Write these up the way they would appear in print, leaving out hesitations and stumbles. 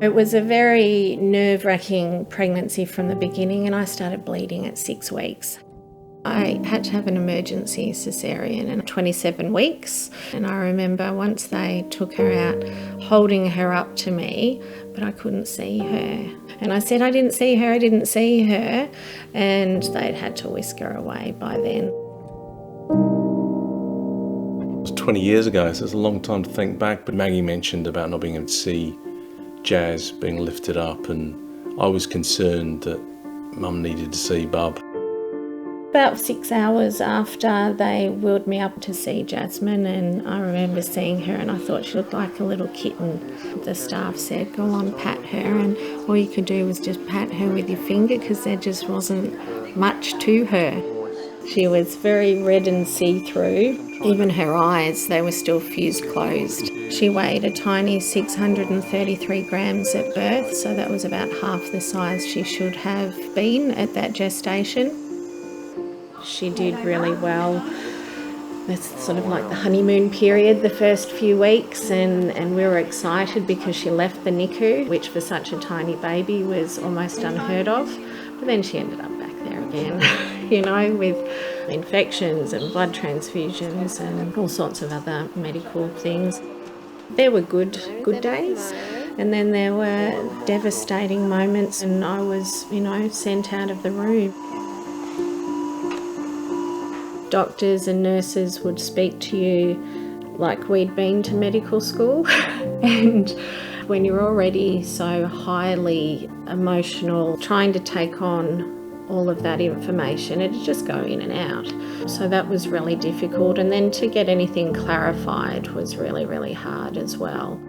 It was a very nerve-wracking pregnancy from the beginning, and I started bleeding at 6 weeks. I had to have an emergency cesarean in 27 weeks, and I remember once they took her out, holding her up to me, but I couldn't see her. And I said, I didn't see her, and they'd had to whisk her away by then. It was 20 years ago, so it's a long time to think back, but Maggie mentioned about not being able to see Jazz being lifted up, and I was concerned that Mum needed to see Bub. About 6 hours after, they wheeled me up to see Jasmine, and I remember seeing her and I thought she looked like a little kitten. The staff said, go on, pat her, and all you could do was just pat her with your finger because there just wasn't much to her. She was very red and see-through. Even her eyes, they were still fused closed. She weighed a tiny 633 grams at birth, so that was about half the size she should have been at that gestation. She did really well. It's sort of like the honeymoon period, the first few weeks, and we were excited because she left the NICU, which for such a tiny baby was almost unheard of. But then she ended up back there again, you know, with infections and blood transfusions and all sorts of other medical things. There were good days, and then there were devastating moments, and I was, you know, sent out of the room. Doctors and nurses would speak to you like we'd been to medical school. And when you're already so highly emotional, trying to take on all of that information, it'd just go in and out. So that was really difficult. And then to get anything clarified was really, really hard as well.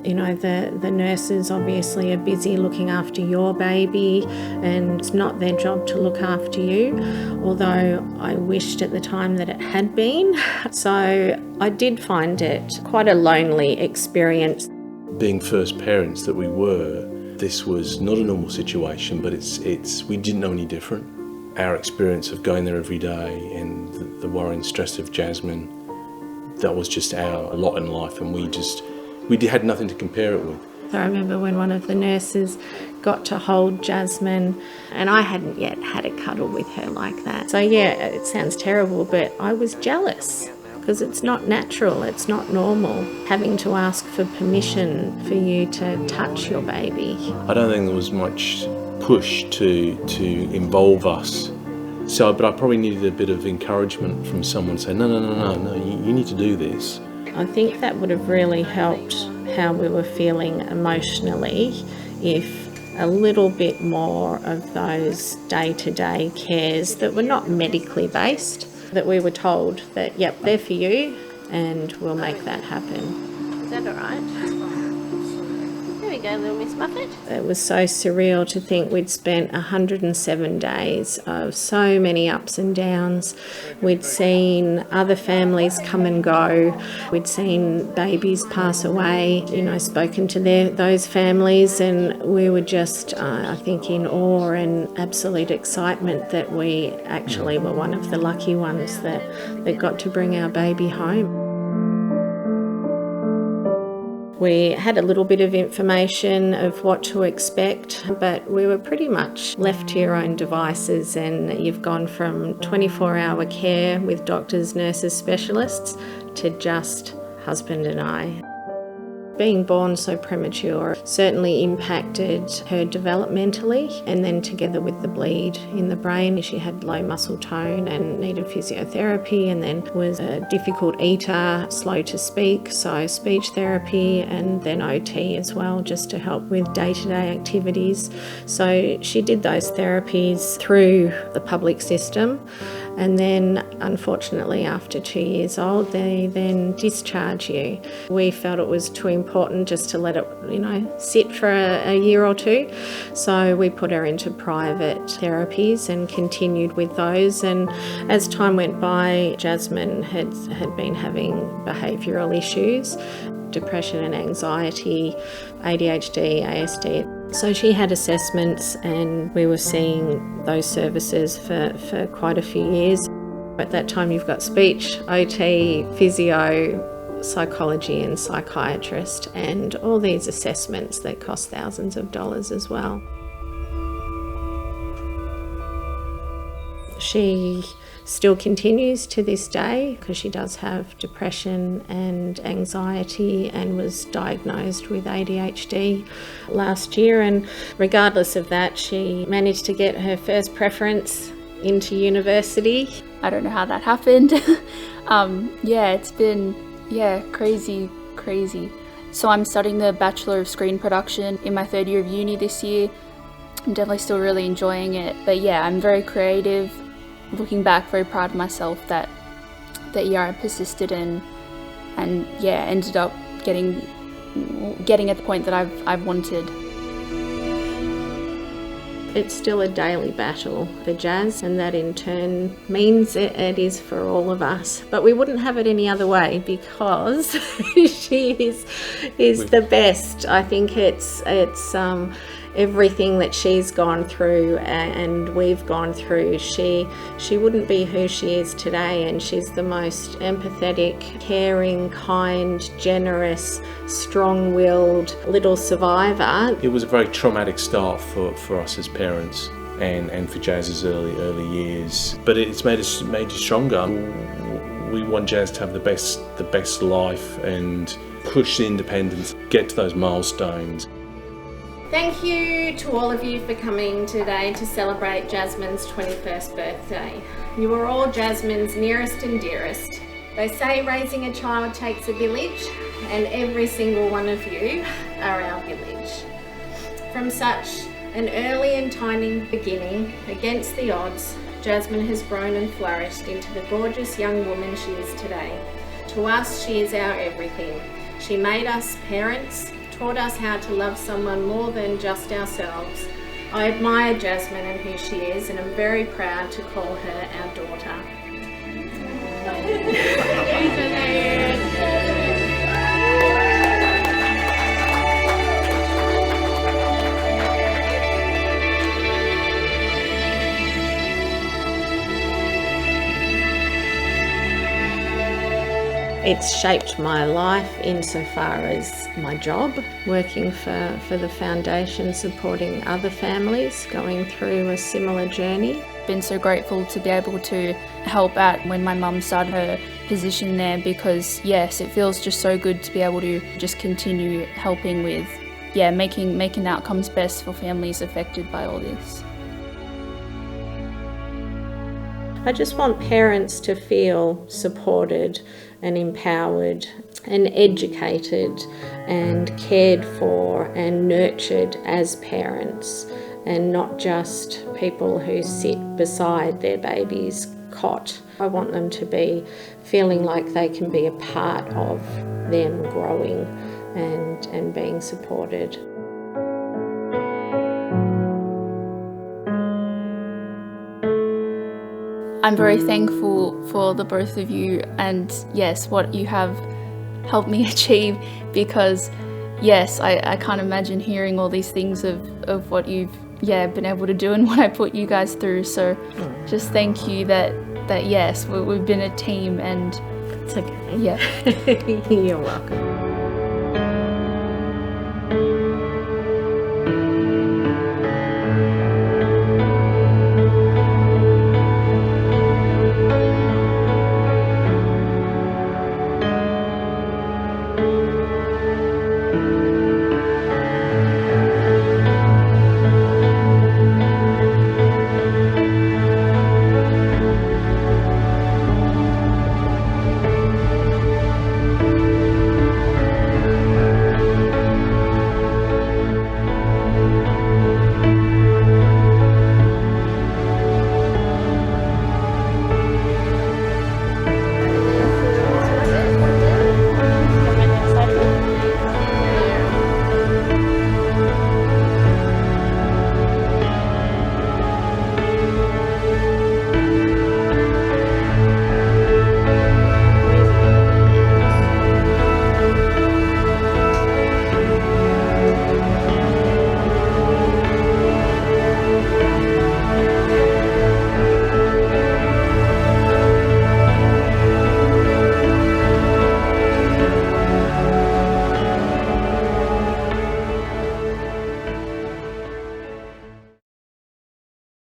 You know, the nurses obviously are busy looking after your baby, and it's not their job to look after you, although I wished at the time that it had been. So I did find it quite a lonely experience. Being first parents that we were, this was not a normal situation, but we didn't know any different. Our experience of going there every day and the worry and stress of Jasmine, that was just our lot in life, and we had nothing to compare it with. I remember when one of the nurses got to hold Jasmine, and I hadn't yet had a cuddle with her like that. So yeah, it sounds terrible, but I was jealous because it's not natural, it's not normal, having to ask for permission for you to touch your baby. I don't think there was much push to involve us. But I probably needed a bit of encouragement from someone saying, no, you need to do this. I think that would have really helped how we were feeling emotionally if a little bit more of those day-to-day cares that were not medically based, that we were told that, yep, they're for you and we'll make that happen. Is that all right? There we go, little Miss Muffet. It was so surreal to think we'd spent 107 days of so many ups and downs. We'd seen other families come and go. We'd seen babies pass away, you know, spoken to those families, and we were just, I think, in awe and absolute excitement that we actually were one of the lucky ones that got to bring our baby home. We had a little bit of information of what to expect, but we were pretty much left to your own devices, and you've gone from 24-hour care with doctors, nurses, specialists to just husband and I. Being born so premature certainly impacted her developmentally, and then together with the bleed in the brain, she had low muscle tone and needed physiotherapy, and then was a difficult eater, slow to speak, so speech therapy, and then OT as well, just to help with day-to-day activities. So she did those therapies through the public system. And then, unfortunately, after 2 years old, they then discharge you. We felt it was too important just to let it, you know, sit for a year or two. So we put her into private therapies and continued with those. And as time went by, Jasmine had been having behavioural issues, depression and anxiety, ADHD, ASD. So she had assessments, and we were seeing those services for quite a few years. At that time you've got speech, OT, physio, psychology and psychiatrist, and all these assessments that cost thousands of dollars as well. She still continues to this day because she does have depression and anxiety and was diagnosed with ADHD last year, and regardless of that, she managed to get her first preference into university. I don't know how that happened. It's been crazy. So I'm studying the Bachelor of Screen Production in my third year of uni this year. I'm definitely still really enjoying it, but I'm very creative. Looking back, very proud of myself that I persisted and ended up getting at the point that I've wanted. It's still a daily battle for Jazz, and that in turn means it is for all of us. But we wouldn't have it any other way because she is the best. I think it's everything that she's gone through and we've gone through. She wouldn't be who she is today, and she's the most empathetic, caring, kind, generous, strong-willed little survivor. It was a very traumatic start for us as parents and for Jazz's early years, but it's made you stronger. We want Jazz to have the best life and push the independence, get to those milestones. Thank you to all of you for coming today to celebrate Jasmine's 21st birthday. You are all Jasmine's nearest and dearest. They say raising a child takes a village, and every single one of you are our village. From such an early and tiny beginning, against the odds, Jasmine has grown and flourished into the gorgeous young woman she is today. To us, she is our everything. She made us parents, taught us how to love someone more than just ourselves. I admire Jasmine and who she is, and I'm very proud to call her our daughter. It's shaped my life insofar as my job, working for the foundation, supporting other families going through a similar journey. Been so grateful to be able to help out when my mum started her position there, because it feels just so good to be able to just continue helping with making outcomes best for families affected by all this. I just want parents to feel supported and empowered and educated and cared for and nurtured as parents, and not just people who sit beside their baby's cot. I want them to be feeling like they can be a part of them growing and being supported. I'm very thankful for the both of you and what you have helped me achieve, because I can't imagine hearing all these things of what you've been able to do and what I put you guys through. So just thank you that we've been a team, and it's okay. You're welcome.